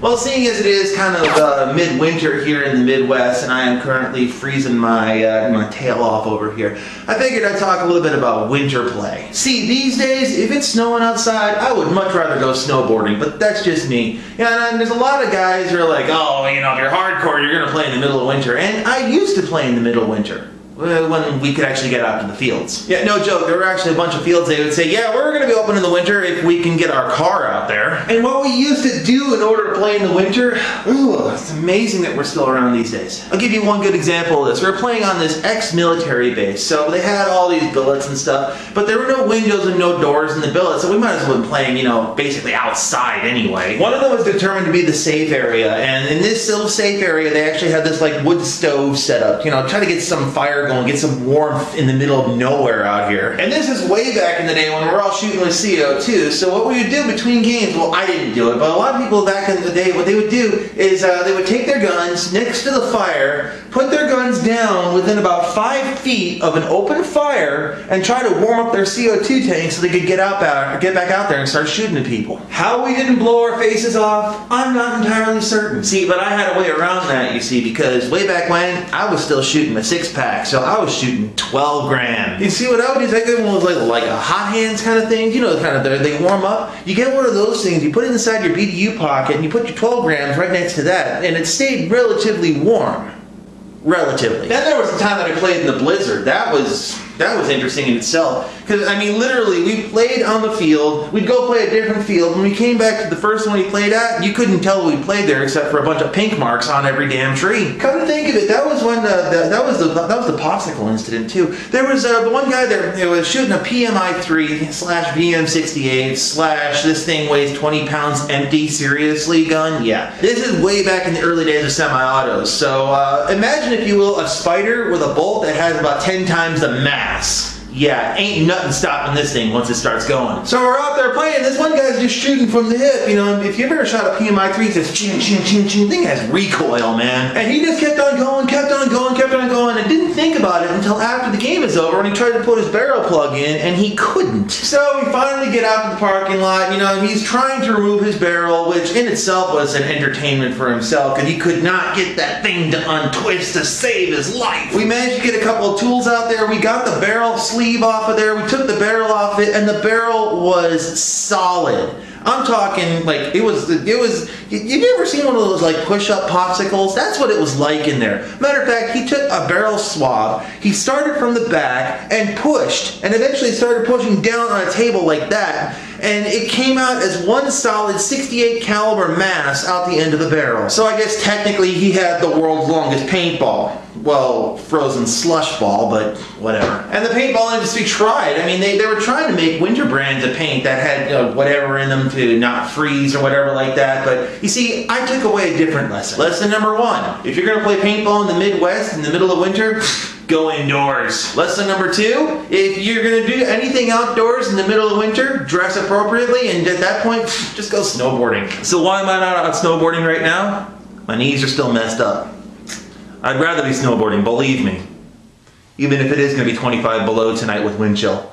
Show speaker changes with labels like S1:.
S1: Well, seeing as it is kind of midwinter here in the Midwest, and I am currently freezing my tail off over here, I figured I'd talk a little bit about winter play. See, these days, if it's snowing outside, I would much rather go snowboarding, but that's just me. Yeah, and there's a lot of guys who are like, oh, you know, if you're hardcore, you're gonna play in the middle of winter. And I used to play in the middle of winter, when we could actually get out to the fields. Yeah, no joke, there were actually a bunch of fields they would say, yeah, we're going to be open in the winter if we can get our car out there. And what we used to do in order to play in the winter, ooh, it's amazing that we're still around these days. I'll give you one good example of this. We were playing on this ex-military base, so they had all these billets and stuff, but there were no windows and no doors in the billet, so we might as well have been playing, you know, basically outside anyway. One of them was determined to be the safe area, and in this little safe area, they actually had this like wood stove set up, you know, try to get some fire going, get some warmth in the middle of nowhere out here. And this is way back in the day when we were all shooting with CO2, so what we would do between games, well, I didn't do it, but a lot of people back in the day, what they would do is they would take their guns next to the fire, put their guns down within about 5 feet of an open fire, and try to warm up their CO2 tank so they could get back out there and start shooting at people. How we didn't blow our faces off, I'm not entirely certain. See, but I had a way around that, you see, because way back when, I was still shooting a 6-pack, so I was shooting 12 grand. You see what I would do? I get one of those like a hot hands kind of thing, you know, kind of they warm up. You get one of those things, you put it inside your BDU pocket, and you put your 12 grams right next to that, and it stayed relatively warm. Relatively. Then there was a time that I played in the blizzard. That was interesting in itself. Because, I mean, literally, we played on the field, we'd go play a different field, when we came back to the first one we played at, you couldn't tell we played there except for a bunch of pink marks on every damn tree. Come to think of it, that was when, that was the popsicle incident, too. There was the one guy that was shooting a PMI-3 / VM68 / this thing weighs 20 pounds empty, seriously gun? Yeah. This is way back in the early days of semi-autos, so imagine, if you will, a spider with a bolt that has about 10 times the mass. Yeah, ain't nothing stopping this thing once it starts going. So we're out there playing, this one guy's just shooting from the hip, you know, if you've ever shot a PMI-3, it says ching, ching, ching, ching, thing has recoil, man. And he just kept on going, kept on going, kept on going, and didn't think about it until after the game is over, and he tried to put his barrel plug in, and he couldn't. So we finally get out to the parking lot, you know, and he's trying to remove his barrel, which in itself was an entertainment for himself, because he could not get that thing to untwist to save his life. We managed to get a couple of tools out there, we got the barrel sleeve off of there, we took the barrel off it, and the barrel was solid. I'm talking like it was, you've ever seen one of those like push-up popsicles? That's what it was like in there. Matter of fact, he took a barrel swab, he started from the back and pushed, and eventually started pushing down on a table like that, and it came out as one solid 68 caliber mass out the end of the barrel. So I guess technically he had the world's longest paintball. Well, frozen slush ball, but whatever. And the paintball industry tried. I mean, they were trying to make winter brands of paint that had whatever in them to not freeze or whatever like that. But you see, I took away a different lesson. Lesson number 1, if you're going to play paintball in the Midwest in the middle of winter, go indoors. Lesson number 2, if you're going to do anything outdoors in the middle of winter, dress appropriately, and at that point, just go snowboarding. So why am I not out snowboarding right now? My knees are still messed up. I'd rather be snowboarding, believe me. Even if it is going to be 25 below tonight with wind chill.